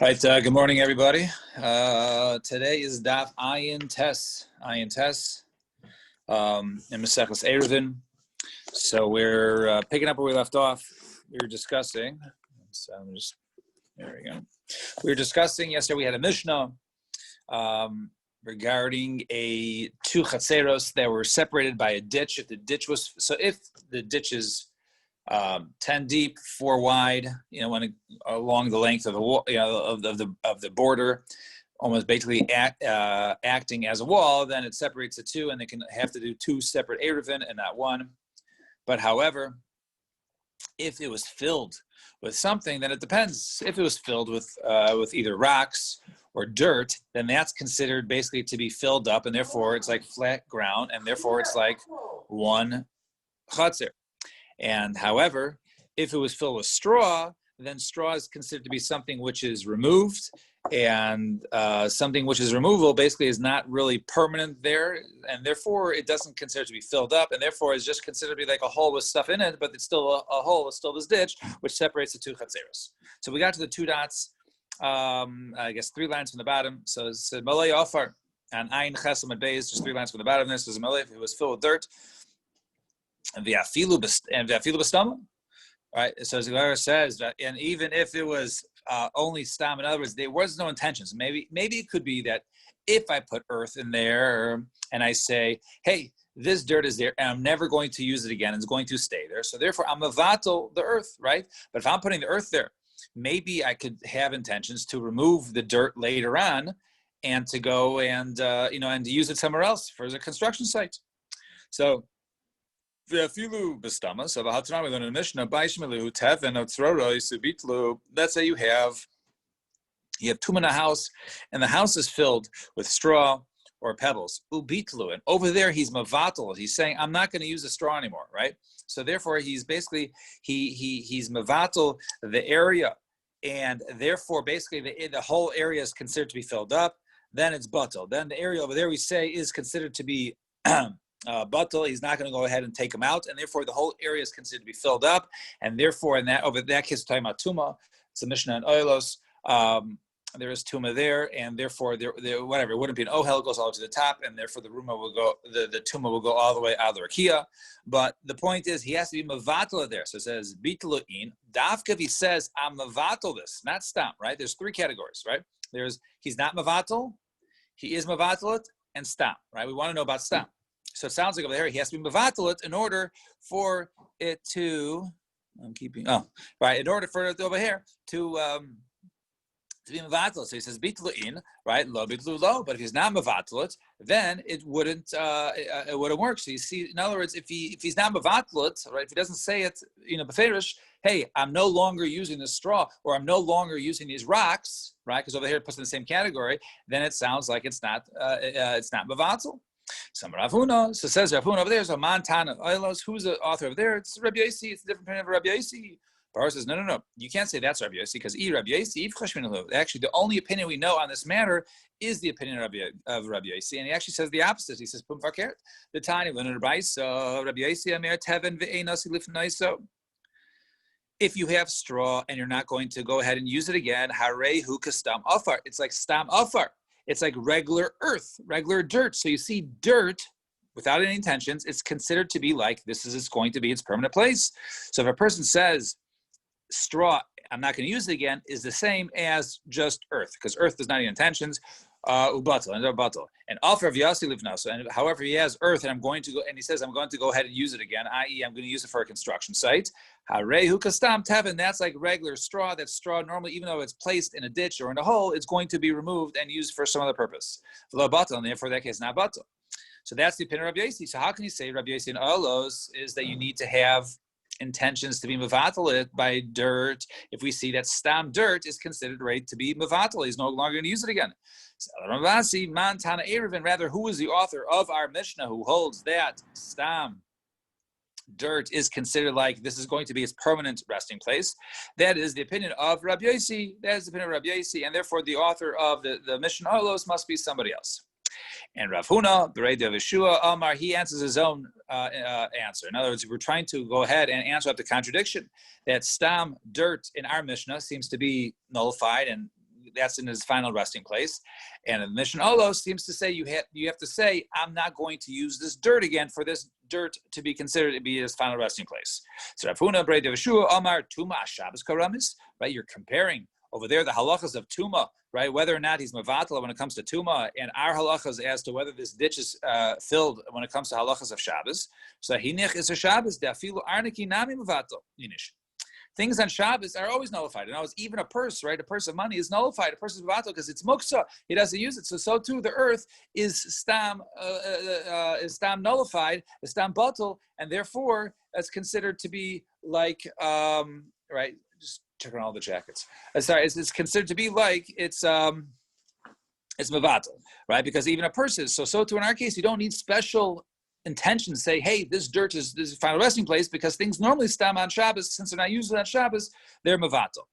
All right, good morning, everybody. Today is Daf Ayin Tes, in Maseches Eruvin. So we're picking up where we left off. We were discussing, there we go. We were discussing yesterday, we had a Mishnah regarding two chatzeros that were separated by a ditch. If the ditch is 10 deep, 4 wide, along the length of the wall, of the border, almost basically acting as a wall, then it separates the two, and they can have to do two separate eruvin and not one. But however, if it was filled with something, then it depends. If it was filled with either rocks or dirt, then that's considered basically to be filled up, and therefore it's like flat ground, and therefore it's like one chatzer. And however, if it was filled with straw, then straw is considered to be something which is removed, and something which is removable basically is not really permanent there, and therefore it doesn't consider to be filled up, and therefore it's just considered to be like a hole with stuff in it, but it's still a hole, it's still this ditch, which separates the two chatzeros. So we got to the 2 dots, I guess 3 lines from the bottom. So it said Malay Ofar and Ayin Chesam and Beis, just 3 lines from the bottom. This is Malay, if it was filled with dirt. And the afilu b'stama, right? So as the Gemara says that, and even if it was only stam, in other words, there was no intentions. Maybe it could be that if I put earth in there and I say, hey, this dirt is there, and I'm never going to use it again, it's going to stay there. So therefore, I'm mavatal the earth, right? But if I'm putting the earth there, maybe I could have intentions to remove the dirt later on, and to go and and to use it somewhere else for a construction site. So. Let's say you have tum in a house, and the house is filled with straw or pebbles. Ubitlu, and over there he's mavatal. He's saying, I'm not going to use the straw anymore, right? So therefore he's basically he's mavatal the area, and therefore basically the whole area is considered to be filled up. Then it's batal. Then the area over there we say is considered to be batal. He's not going to go ahead and take them out, and therefore the whole area is considered to be filled up, and therefore in that case we're talking about tuma. It's a Mishnah in Oilos. There is tuma there, and therefore there whatever, it wouldn't be an ohel, it goes all the way to the top, and therefore the ruma will go, the tuma will go all the way out of the rakia. But the point is he has to be mavatal there. So it says bitlu'in dafka. He says I'm mavatal this, not stam, right? There's 3 categories, right? He's not mavatal, he is mavatal, and stam, right? We want to know about stam. So it sounds like over there he has to be mavatal in order for it to. In order for it over here to be mavatal. So he says bitlu'in, right? Lo bitlu lo. But if he's not mavatal, then it wouldn't work. So you see, in other words, if he's not mavatal, right? If he doesn't say it, beferish, hey, I'm no longer using the straw, or I'm no longer using these rocks, right? Because over here it puts in the same category. Then it sounds like it's not mavatal. Some Rav Huna, so says Rav Huna over there. So Montana Oilos, who's the author of there? It's Rabbi Yossi. It's a different opinion of Rabbi Yossi. Bar says no. You can't say that's Rabbi Yossi, because Rabbi Yossi. Actually, the only opinion we know on this matter is the opinion of Rabbi Yossi, and he actually says the opposite. He says Pum Fakert. The Tani Rabbi Yossi Amer Teven ve'enasi lifnaiso. If you have straw and you're not going to go ahead and use it again, Harei hu kastam afar. It's like stam afar. It's like regular earth, regular dirt. So you see dirt without any intentions, it's considered to be like it's going to be its permanent place. So if a person says straw, I'm not going to use it again, is the same as just earth, because earth does not have any intentions. Ubatal and batal. And offer of Yasi live now. So, and however he has earth, and he says I'm going to go ahead and use it again, i.e., I'm going to use it for a construction site. Harehu kastam tevin. That's like regular straw. That straw normally, even though it's placed in a ditch or in a hole, it's going to be removed and used for some other purpose. Lo batal, and therefore that case not batal. So that's the opinion of Rabbi Yossi. So how can you say Rabbi Yossi and Olos is that you need to have intentions to be mavatal by dirt? If we see that stam dirt is considered right to be mavatal, he's no longer going to use it again. Rather, who is the author of our Mishnah who holds that stam dirt is considered like this is going to be its permanent resting place? That is the opinion of Rabbi Yossi. That is the opinion of Rabbi Yossi, and therefore the author of the Mishnah Olos must be somebody else. And Rav Huna, the Rei of Yeshua, Amar, he answers his own answer. In other words, we're trying to go ahead and answer up the contradiction that stam dirt in our Mishnah seems to be nullified and that's in his final resting place. And the Mishnah Olos seems to say you have to say, I'm not going to use this dirt again for this dirt to be considered to be his final resting place. So Rav Huna Brei Devashua Omar Tuma Shabbos Karamis, right? You're comparing over there the halachas of Tuma, right? Whether or not he's Mavatala when it comes to Tuma, and our halachas as to whether this ditch is filled when it comes to halachas of Shabbos. So Hinich is a Shabbos, Dafilu Arniki Nami Mavatal, Yinish. Things on Shabbos are always nullified. And always, even a purse, right? A purse of money is nullified. A purse is Mavatal because it's Muksa. He doesn't use it. So too the earth is Stam nullified, is Stam Batal, and therefore it's considered to be like, right? Just checking all the jackets. Sorry, it's considered to be like it's mevatel, right? Because even a person is. So too in our case, you don't need special intention to say, hey, this dirt is this final resting place, because things normally stam on Shabbos. Since they're not used on Shabbos, they're mevatel.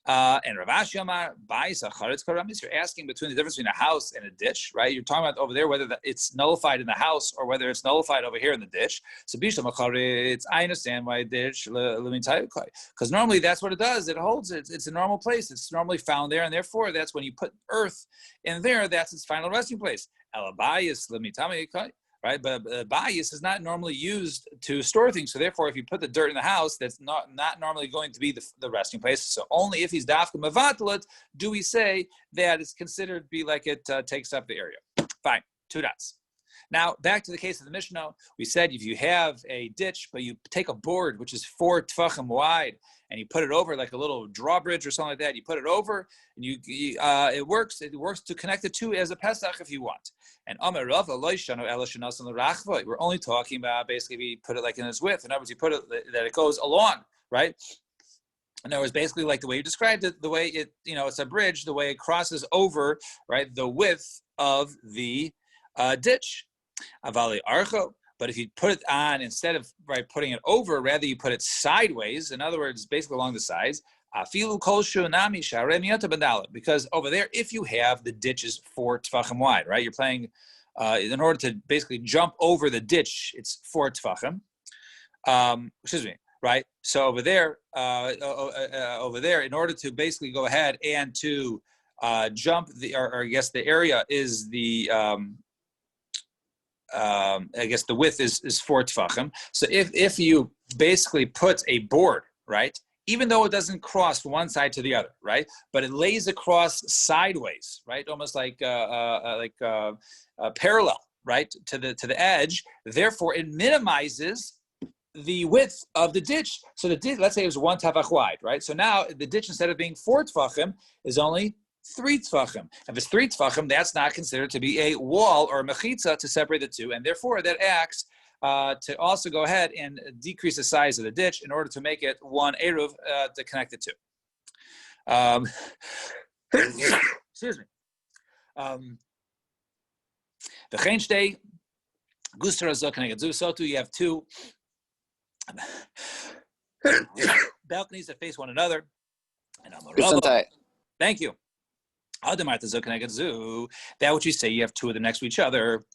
And Rav Ashi Amar, Bais Acharetz Karamis, you're asking between the difference between a house and a ditch, right? You're talking about over there whether it's nullified in the house or whether it's nullified over here in the ditch. So Bishlam Acharetz, I understand why ditch, because normally that's what it does. It holds it. It's a normal place. It's normally found there, and therefore that's when you put earth in there, that's its final resting place. Elabayis Limitami, right? But bayis is not normally used to store things. So therefore, if you put the dirt in the house, that's not normally going to be the resting place. So only if he's dafka mavatalit do we say that it's considered to be like it takes up the area. Fine, 2 dots. Now, back to the case of the Mishnah, we said if you have a ditch, but you take a board, which is 4 tfachim wide, and you put it over like a little drawbridge or something like that, you put it over, and it works to connect the two as a Pesach if you want. And we're only talking about basically we put it like in its width. In other words, you put it that it goes along, right? In other words, basically like the way you described it, the way it, it's a bridge, the way it crosses over, right, the width of the ditch. Avali archo. But if you put it on, instead of putting it over, rather you put it sideways, in other words, basically along the sides, because over there, if you have the ditch is 4 tefachim wide, right? You're playing, in order to basically jump over the ditch, it's 4 tefachim. Right? So over there, in order to basically go ahead and to jump or I guess the area is the, I guess the width is 4 tefachim. So if you basically put a board, right, even though it doesn't cross from one side to the other, right, but it lays across sideways, right, almost like parallel, right, to the edge. Therefore, it minimizes the width of the ditch. So the ditch, let's say it was 1 tefach wide, right? So now the ditch, instead of being 4 tefachim, is only 3 tefachim. If it's 3 tefachim, that's not considered to be a wall or a mechitza to separate the two, and therefore that acts to also go ahead and decrease the size of the ditch in order to make it 1 eruv to connect the two. Excuse me. V'chein shtei guster hazok keneged zu. So too, you have 2 balconies that face one another. And thank you. That which you say you have 2 of them next to each other,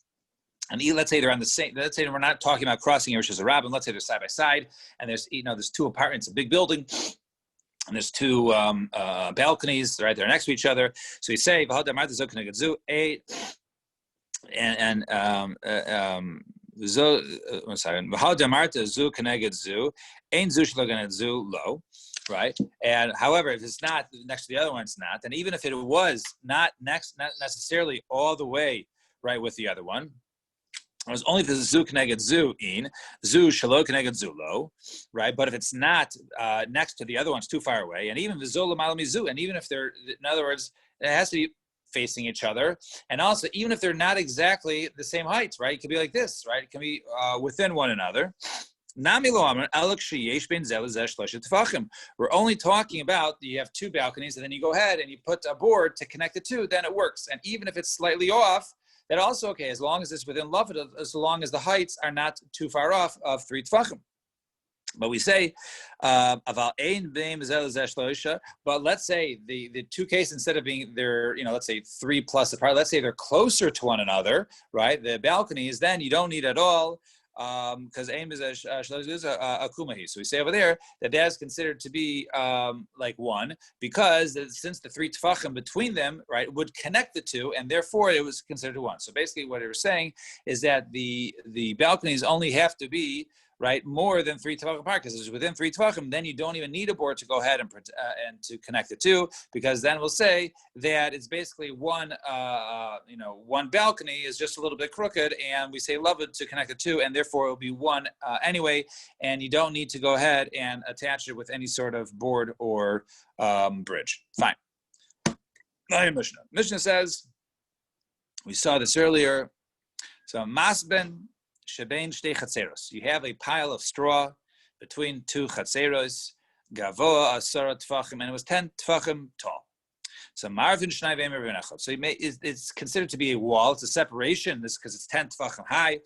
and let's say they're on the same. Let's say we're not talking about crossing here, which is a rabbin. Let's say they're side by side, and there's 2 apartments, a big building, and there's 2 balconies right there next to each other. So you say right? And however, if it's not next to the other one, it's not. And even if it was not necessarily all the way right with the other one, it was only if it's zu keneged zu in, zu shalo keneged zu lo, right? But if it's not next to the other one's too far away, and even v'zo l'malam mizu, and even if they're, in other words, it has to be facing each other, and also even if they're not exactly the same heights, right? It could be like this, right? It can be within one another. We're only talking about you have 2 balconies, and then you go ahead and you put a board to connect the 2, then it works. And even if it's slightly off, that also okay, as long as it's within love, as long as the heights are not too far off of 3 tefachim. But we say, but let's say the 2 cases, instead of being they're, let's say 3 plus apart, let's say they're closer to one another, right? The balconies, then you don't need at all because aim is a kumahi. So we say over there that is considered to be like one, because since the 3 tefachim between them, right, would connect the two, and therefore it was considered one. So basically what they were saying is that the balconies only have to be, right, more than 3 tefachim apart, because it's within 3 tefachim, then you don't even need a board to go ahead and to connect the two, because then we'll say that it's basically one balcony is just a little bit crooked, and we say love it to connect the two, and therefore it will be one anyway, and you don't need to go ahead and attach it with any sort of board or bridge. Fine. Now your Mishnah. Mishnah says, we saw this earlier, so masben shebein shtei chatzeros. You have a pile of straw between 2 chatzeros, gavoa asara tefachim, and it was 10 tefachim tall. So marvin shnai v'emer v'nechot. So it's considered to be a wall. It's a separation. This because it's 10 tefachim high.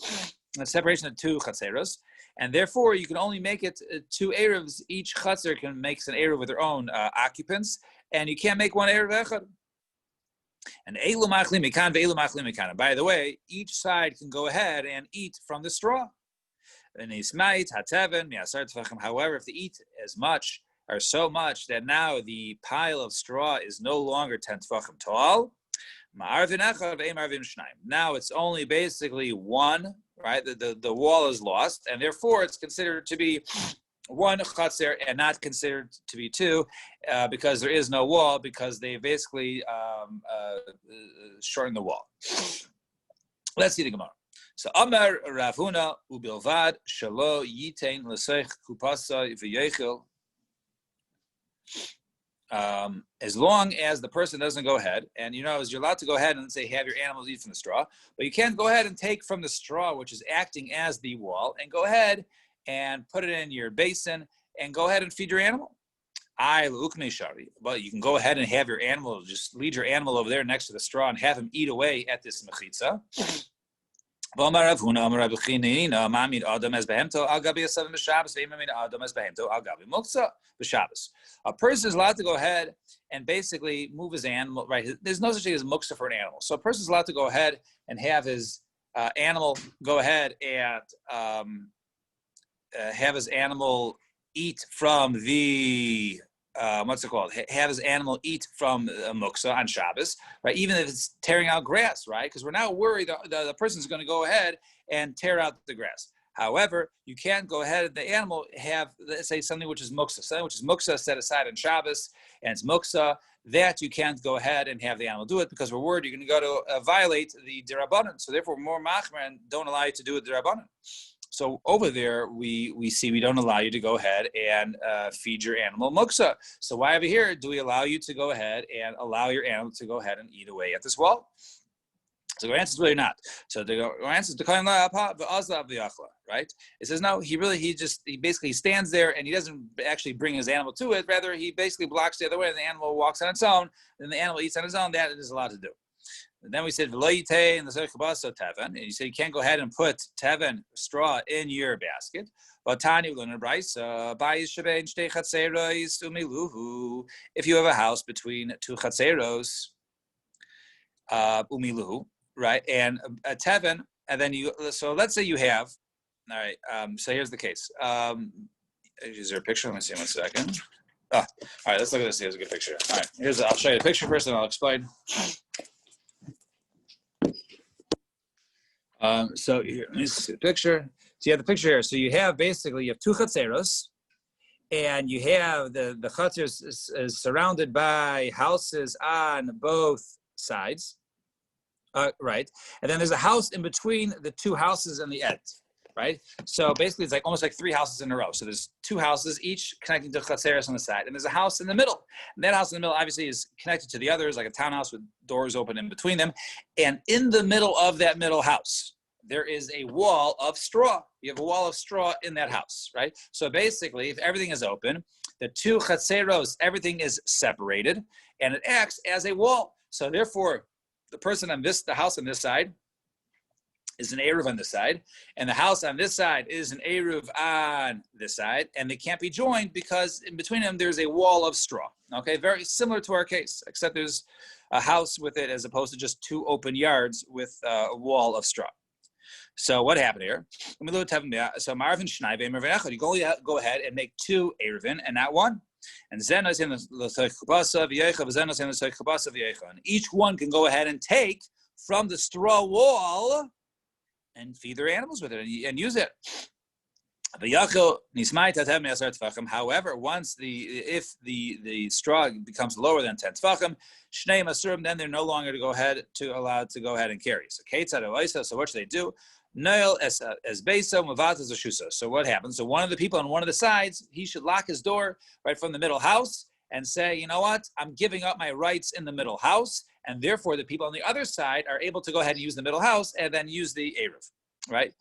A separation of 2 chatzeros, and therefore you can only make it 2 erevs. Each chatzer can make an erev with their own occupants, and you can't make one erev echad. And eilu machlim mikan ve'eilu machlim mikan. By the way, each side can go ahead and eat from the straw. And ismait hateven mi'asar tefachim. However, if they eat as much or so much that now the pile of straw is no longer 10 tefachim tall, ma'arvin echad ve'emarvin shnayim. Now it's only basically one. Right, the wall is lost, and therefore it's considered to be one chatzer and not considered to be 2, because there is no wall, because they basically shorten the wall. Let's see the Gemara. So Amar Rav Huna ubilvad shelo yitain l'seich kupasa v'yechil. As long as the person doesn't go ahead, and you're allowed to go ahead and say have your animals eat from the straw, but you can't go ahead and take from the straw, which is acting as the wall, and go ahead and put it in your basin and go ahead and feed your animal. But you can go ahead and have your animal, just lead your animal over there next to the straw and have him eat away at this mechitza. A person is allowed to go ahead and basically move his animal, right? There's no such thing as muksa for an animal. So a person is allowed to go ahead and have his animal go ahead and have his animal eat from the have his animal eat from muksa on Shabbos, right? Even if it's tearing out grass, right? Because we're now worried the person's going to go ahead and tear out the grass. However, you can't go ahead and the animal have, let's say, something which is muksa set aside on Shabbos, and it's muksa, that you can't go ahead and have the animal do it, because we're worried you're going to go to violate the derabanan. So therefore, more machmer and don't allow you to do it derabanan. So over there, we see we don't allow you to go ahead and feed your animal muksa. So why over here do we allow you to go ahead and allow your animal to go ahead and eat away at this wall? So the answer is really not. So the answer is right? It says no. He basically stands there and he doesn't actually bring his animal to it. Rather, he basically blocks the other way, and the animal walks on its own. Then the animal eats on its own. That it is allowed to do. And then we said v'loyite and the teven, and you say you can't go ahead and put teven straw in your basket. If you have a house between 2 chatzeros, umiluhu, right, and a teven, and then so let's say you have, all right. So here's the case. Is there a picture? Let me see 1 second. All right, let's look at this. Here's a good picture. All right, I'll show you the picture first, and I'll explain. So here, let me see the picture. So you have the picture here. So you have 2 chatzeros, and you have the chatzer is surrounded by houses on both sides, right? And then there's a house in between the 2 houses and the end, right? So basically, it's almost like 3 houses in a row. So there's 2 houses, each connecting to chatzeros on the side, and there's a house in the middle. And that house in the middle obviously is connected to the others, like a townhouse with doors open in between them. And in the middle of that middle house, there is a wall of straw. You have a wall of straw in that house, right? So basically, if everything is open, the 2 chatzeros, everything is separated, and it acts as a wall. So therefore, the person on the house on this side is an eruv on this side, and the house on this side is an eruv on this side, and they can't be joined because in between them there's a wall of straw. Okay, very similar to our case, except there's a house with it as opposed to just 2 open yards with a wall of straw. So what happened here? So Marvin Schneider, you go ahead and make 2 Erevin and not 1. And each one can go ahead and take from the straw wall and feed their animals with it and use it. However, once if the straw becomes lower than 10 tefachim, shnei masurim, then they're no longer allowed to go ahead and carry. So so what should they do? Noel as beisa mavat as a shusa. So what happens? So one of the people on one of the sides, he should lock his door right from the middle house and say, you know what? I'm giving up my rights in the middle house, and therefore the people on the other side are able to go ahead and use the middle house and then use the eruv. Right,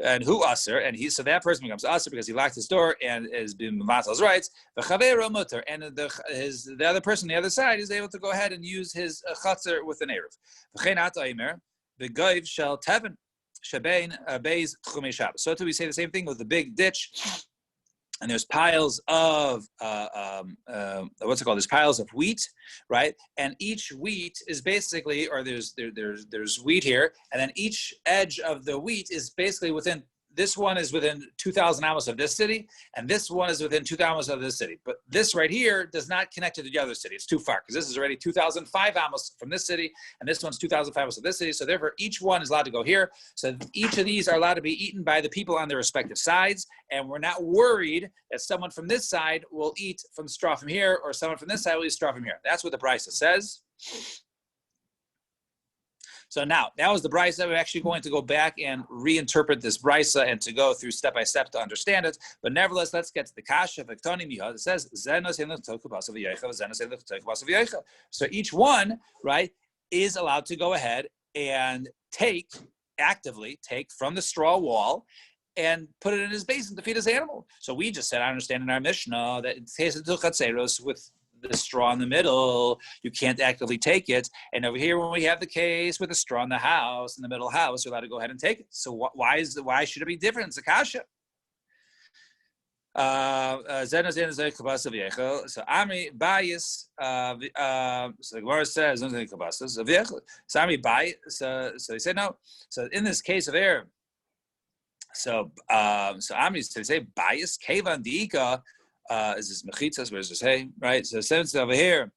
and who aser, and so that person becomes aser because he locked his door and has been matal's rights. The chaveiro muter, and the other person on the other side is able to go ahead and use his chatzar with an eruv. V'chein ata imer, the goyv shel teven shebein beis tchumei Shabbos. So we say the same thing with the big ditch. And there's piles of what's it called? There's piles of wheat, right? And each wheat is basically, or there's wheat here, and then each edge of the wheat is basically within. This one is within 2,000 amos of this city, and this one is within 2,000 amos of this city. But this right here does not connect to the other city. It's too far because this is already 2,005 amos from this city, and this one's 2,005 amos of this city. So therefore, each one is allowed to go here. So each of these are allowed to be eaten by the people on their respective sides, and we're not worried that someone from this side will eat from straw from here, or someone from this side will eat straw from here. That's what the Brisa says. So now, that was the brisa. We're actually going to go back and reinterpret this brisa and to go through step by step to understand it. But nevertheless, let's get to the kasha. It says, so each one, right, is allowed to go ahead and actively take from the straw wall and put it in his basin to feed his animal. So we just said, I understand in our Mishnah that it says with the straw in the middle, you can't actively take it. And over here, when we have the case with the straw in the house, in the middle house, you're allowed to go ahead and take it. So why should it be different? It's a kasha. So Amri Bayis, so the Gemara says, so Amri Bayis, so he said no. So in this case of error, so Amri, so they say Bayis, Kevan Diika, is this mechitzas? Where does it say? Right. So since over here,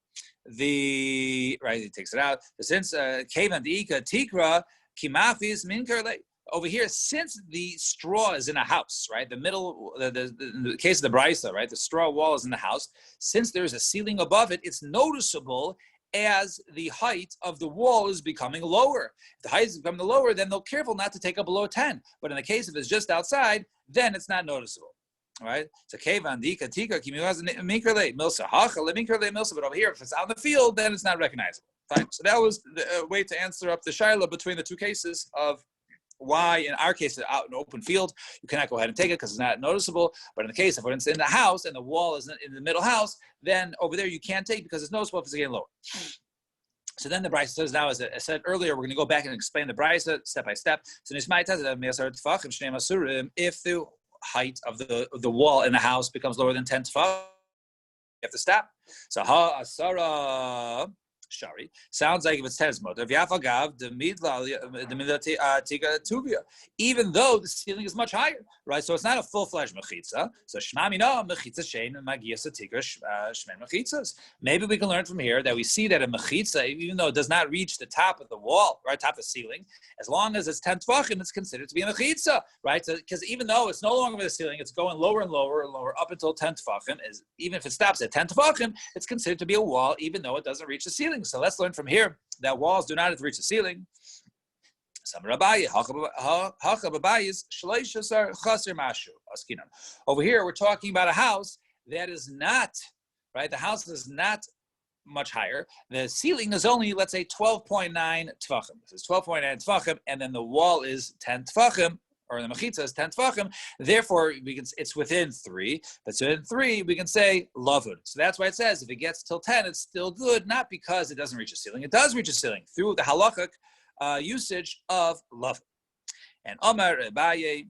he takes it out. Since kevan diika tikra kimafis minkerle. Over here, since the straw is in a house, right? The middle, in the case of the brisa, right? The straw wall is in the house. Since there is a ceiling above it, it's noticeable as the height of the wall is becoming lower. If the height is becoming lower, then they're careful not to take up below 10. But in the case if it's just outside, then it's not noticeable. All right, so kevan dika tika milsa hacha milsa, but over here, if it's out in the field, then it's not recognizable. Fine. So that was the way to answer up the shaila between the two cases of why, in our case, out in open field, you cannot go ahead and take it because it's not noticeable. But in the case of, for instance, in the house and the wall is in the middle house, then over there you can't take because it's noticeable if it's getting lower. So then the Brisa says now, as I said earlier, we're going to go back and explain the Brisa step by step. So if the height of the wall in the house becomes lower than 10 tefachim, you have to stop. So asara shari sounds like if it's 10 motor. Even though the ceiling is much higher, right? So it's not a full-fledged mechitza. So shmamina mechitza shein magiyasa tika shmen mechitzas. Maybe we can learn from here that we see that a mechitza, even though it does not reach the top of the wall, right, top of the ceiling, as long as it's 10 tefachim, it's considered to be a mechitza, right? So because even though it's no longer with the ceiling, it's going lower and lower and lower up until 10 tefachim. Even if it stops at 10 tefachim, it's considered to be a wall, even though it doesn't reach the ceiling. So let's learn from here that walls do not have to reach the ceiling. Over here, we're talking about a house that is not, right? The house is not much higher. The ceiling is only, let's say, 12.9 tefachim. This is 12.9 tefachim, and then the wall is 10 tefachim, or the mechitza is 10 tefachim. Therefore, it's within 3. But within 3, we can say lavud. So that's why it says if it gets till 10, it's still good, not because it doesn't reach the ceiling. It does reach the ceiling through the halachic usage of lavud. And Omar Abaye,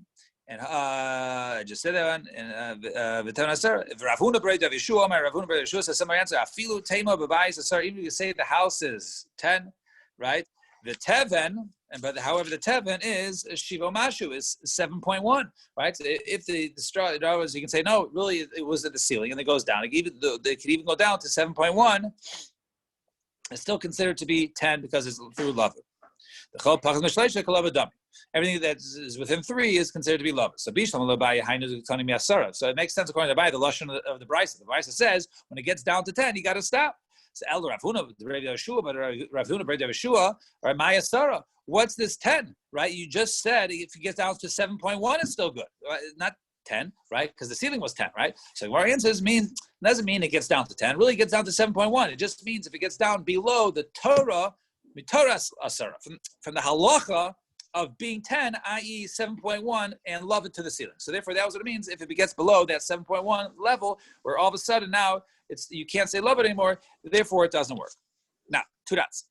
and I just said that one. And if Rav Huna Brei Rav Yeshua, Omar Rav Huna Brei Rav Yeshua says similar answer. Afilu Tema B'Bayis Asar. Even if you say the house is 10, right? The teven however, the Tevin is Shiva Mashu is 7.1, right? So if the straw, in other words, you can say no, really it was at the ceiling and it goes down. They could even go down to 7.1. It's still considered to be 10 because it's through love. Everything that is within 3 is considered to be love. So it makes sense according to the lashon of the Brisa. The Brisa says when it gets down to 10, you got to stop. So Elder Rav Huna, Rav Yeshua, but Rav Huna, Rav Yeshua, or Maya Sarah. What's this 10? Right? You just said if it gets down to 7.1, it's still good. Not 10, right? Because the ceiling was 10, right? So our answers doesn't mean it gets down to 10. Really, it gets down to 7.1. It just means if it gets down below the Torah Asara, from the halacha of being 10, i.e. 7.1, and love it to the ceiling. So therefore, that was what it means. If it gets below that 7.1 level, where all of a sudden now you can't say love it anymore, therefore it doesn't work. Now, 2 dots.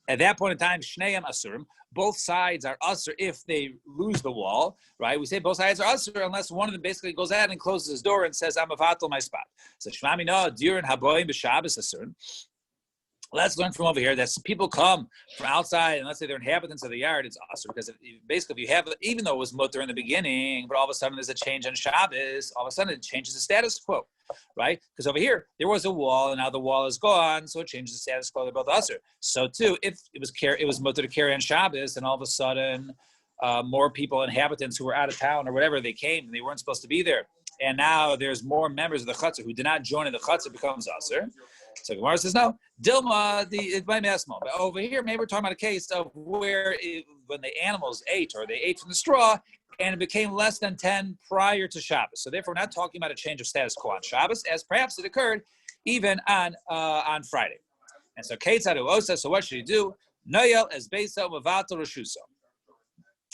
At that point in time, Shneim Asurim, both sides are Asur if they lose the wall, right? We say both sides are Asur unless one of them basically goes out and closes his door and says, I'm a vatal my spot. So Shmami no, Durin Haboim B'Shabbos Asurim. Let's learn from over here that people come from outside, and let's say they're inhabitants of the yard, it's awesome because if you have, even though it was mutter in the beginning, but all of a sudden there's a change on Shabbos, all of a sudden it changes the status quo, right? Because over here, there was a wall, and now the wall is gone, so it changes the status quo. They're both usher. So too, if it was mutter to carry on Shabbos, and all of a sudden more people, inhabitants who were out of town or whatever, they came, and they weren't supposed to be there. And now there's more members of the chutzner who did not join in the chutzner becomes usher. So Gemara says no. Dilma, it might be small, but over here maybe we're talking about a case of where when the animals ate or they ate from the straw and it became less than 10 prior to Shabbos. So therefore, we're not talking about a change of status quo on Shabbos, as perhaps it occurred even on Friday. And so Keitzad Osa. So what should he do? Noyel as Beisa Mavato Rashuso.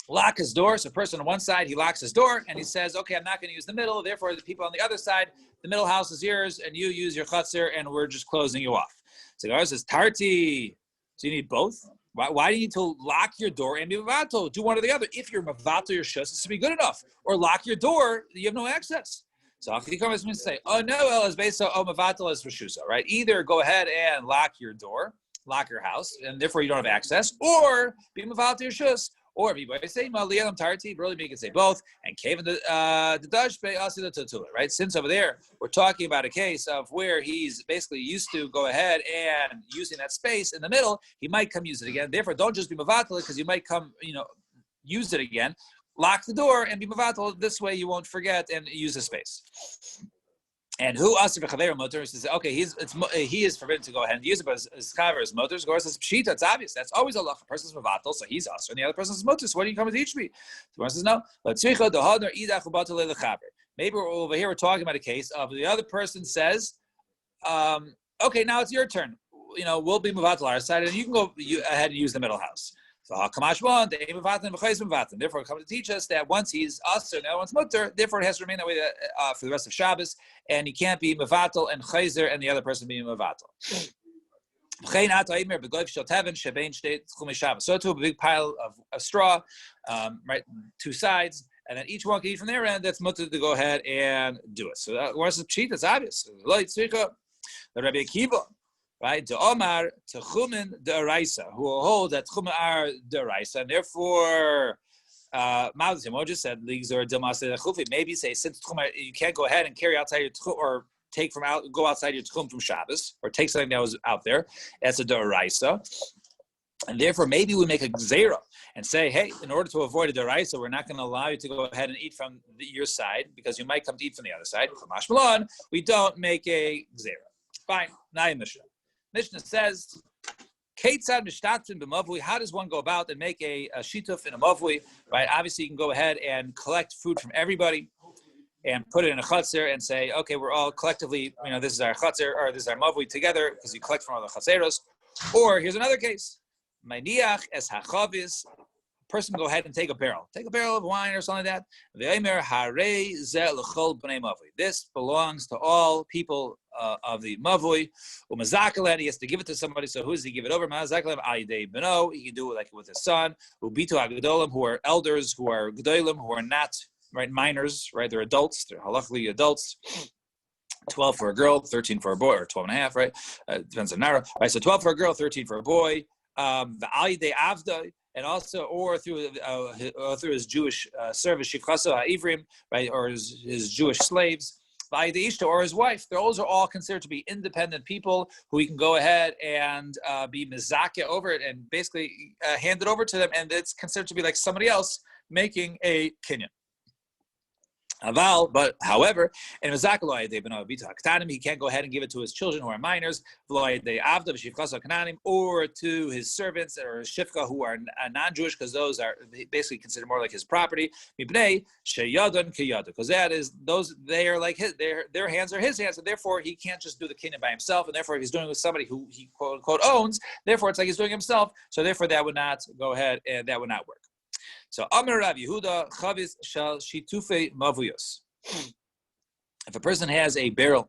Lock his door. So a person on one side, he locks his door and he says, okay, I'm not going to use the middle. Therefore, the people on the other side, the middle house is yours and you use your chutzner and we're just closing you off. So Gemara says, Tarti. So you need both? Why do you need to lock your door and be mavato? Do one or the other. If you're mavato your shus, this should be good enough. Or lock your door, you have no access. So if you come as me say, oh no, el is based on mavato as rashusa, right? Either go ahead and lock your door, lock your house, and therefore you don't have access, or be mavato your shus. Or if you say Maliyalam Tarti, really you can say both. And Kevin the Dashbe also the Tatula, right? Since over there we're talking about a case of where he's basically used to go ahead and using that space in the middle, he might come use it again. Therefore, don't just be Mavatal because you might come, use it again. Lock the door and be Mavatal. This way you won't forget and use the space. And who asur b'chaver motor says, okay, he is forbidden to go ahead and use it, but his chaver is motor. Gor says pshita, it's obvious. That's always a law. A person's mavatal, so he's asur, and the other person's motor. So what do you come to teach me? The person says no. But tzricha dohadner idach ubatel lechaver. Maybe over here we're talking about a case of the other person says, okay, now it's your turn. We'll be mavatal our side, and you can go ahead and use the middle house. So therefore, come to teach us that once he's asur and the other one's mutter, therefore it has to remain that way for the rest of Shabbos, and he can't be mevatel and chayzer and the other person being mevatel. So to a big pile of straw, right, 2 sides, and then each one can eat from their end. That's mutter to go ahead and do it. So that was pshita. It's obvious. The Rabbi Akiva. Right, the Omar to Chumin the Araisa, who will hold that Chumin are the Araisa, and therefore, Ma'al just said Ligzor Dilmaseh Chufi. Maybe say since Chumin, you can't go ahead and carry outside your Tchum or go outside your Tchum from Shabbos or take something that was out there. That's a Daraisa, and therefore maybe we make a Gzeira and say, hey, in order to avoid a Daraisa, we're not going to allow you to go ahead and eat from your side because you might come to eat from the other side. Chamash Malon, we don't make a Gzeira. Fine, now in Mishnah. Mishnah says, Keitzad mishtatzin b'mavui. How does one go about and make a shituf in a mavui? Right. Obviously, you can go ahead and collect food from everybody and put it in a chutzner and say, okay, we're all collectively, this is our chutzner or this is our mavui together because you collect from all the chutzeros. Or here's another case: Maniach es hachavis. Person go ahead and take a barrel of wine or something like that. This belongs to all people of the mavui. He has to give it to somebody. So who does he give it over? He can do it like with his son. Who are elders, who are gedolim, who are not right minors, right? They're adults. They're halachically adults. 12 for a girl, 13 for a boy, or 12 and a half, right? Depends on Nara. Right, so 12 for a girl, 13 for a boy. v'alidei avda, and also or through his Jewish service, shivchaso ha'ivrim, right, or his Jewish slaves, v'alidei ishto, or his wife. Those are all considered to be independent people who he can go ahead and be mizakeh over it and basically hand it over to them, and it's considered to be like somebody else making a kinyan. Aval, but however, in he can't go ahead and give it to his children who are minors, or to his servants or his shifka who are non-Jewish, because those are basically considered more like his property. Because that is those they are like his, their hands are his hands, and therefore he can't just do the kinyan by himself. And therefore, if he's doing it with somebody who he quote unquote owns, therefore it's like he's doing it himself. So therefore, that would not go ahead and that would not work. So Amar Rav Yehuda Chavis Shal Shitufe Mavuyos. If a person has a barrel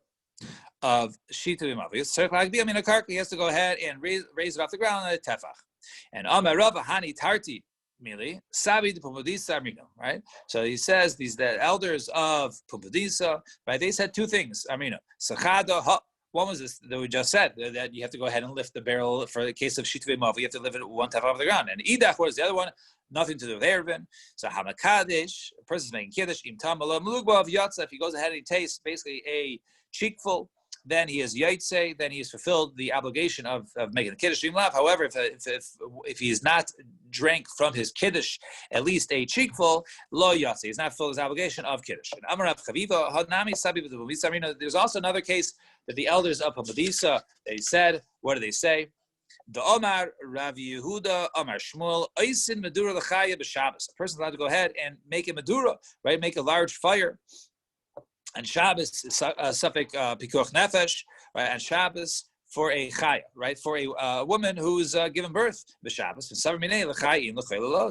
of Shitufe Mavuyos, he has to go ahead and raise it off the ground at tefach. And Amar Rav Hani Tarti Mili Sabi de Pumbedisa Amino. Right. So he says the elders of Pumbedisa, right? They said two things. Amino Sachada Ha. One was this that we just said, that you have to go ahead and lift the barrel for the case of Shitve Mav. You have to lift it one tefach off the ground. And Idach, what is the other one? Nothing to do with Erevin. So Hamakadesh, a person's making Kiddush, Im Tam Ala Mulugba of Yatza. If he goes ahead and he tastes basically a cheekful, then he is Yaitse, then he has fulfilled the obligation of making the Kiddush. However, if he is not drank from his Kiddush at least a cheekful, Lo Yatse, he's not fulfilled his obligation of Kiddush. And Amarav Chaviva, Hadnami Sabi, there's also another case that the elders of Hamadisa, they said, what do they say? The Omar Rav Yehuda Omar Shmuel Oisin Medura L'Chaya b'Shabbos. A person's allowed to go ahead and make a Medura, right? Make a large fire. And Shabbos, Suffolk Pikuach Nefesh, right? And Shabbos for a Chaya, right? For a woman who's given birth b'Shabbos.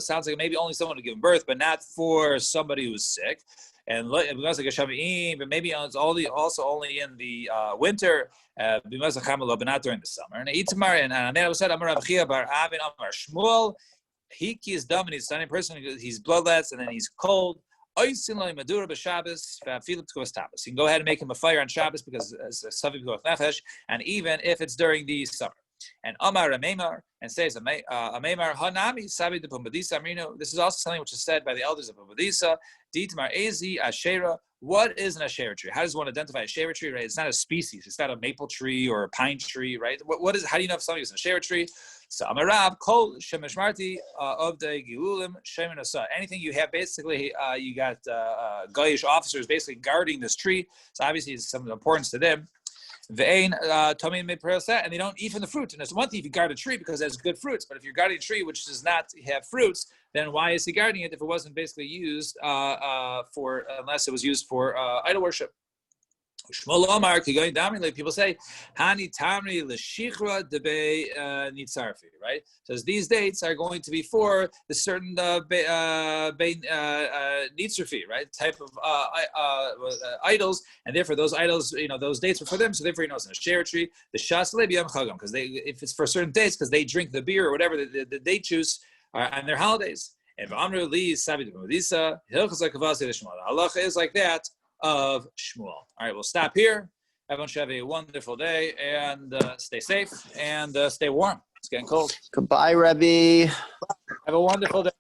Sounds like maybe only someone who given birth, but not for somebody who's sick. And because like a Shavim, but maybe it's also only in the winter, but not during the summer. And Itamar and Anel said, Amar Rav Chia bar Avin Amar Shmuel, Hiki is dumb and he's a stunning person. He's bloodless and then he's cold. You can go ahead and make him a fire on Shabbos because it's nefesh, and even if it's during the summer. And Amar Amemar and says Amemar Hanami Sabi de Pumbedisa Amino. This is also something which is said by the elders of Pumbedisa. Ditmar Ezi Ashera. What is an Ashera tree? How does one identify a Ashera tree? Right, it's not a species. It's not a maple tree or a pine tree. Right? What is? How do you know if something is an Ashera tree? So Amarab Kol Shemeshmarti of the Gilulim Sheminasa. Anything you have, basically, you got Goyish officers basically guarding this tree. So obviously, it's some importance to them. And they don't eat from the fruit. And it's one thing if you guard a tree because it has good fruits, but if you're guarding a tree which does not have fruits, then why is he guarding it if it wasn't basically used unless it was used for idol worship? People say, Hani Tamri L'Shichra Debe Nitzarfi, right? Says these dates are going to be for the certain Nitzarfi, right? Type of idols, and therefore those idols, those dates are for them, so therefore it's in a share tree, the Shas Lebiam Chagam, because if it's for certain dates, because they drink the beer or whatever the date juice on their holidays. And Amru Li Sabi Disa, Hilchas Kavasi Lishmal. Halacha is like that of Shmuel. All right, we'll stop here. Everyone should have a wonderful day and stay safe and stay warm. It's getting cold. Goodbye, Rebbe. Have a wonderful day.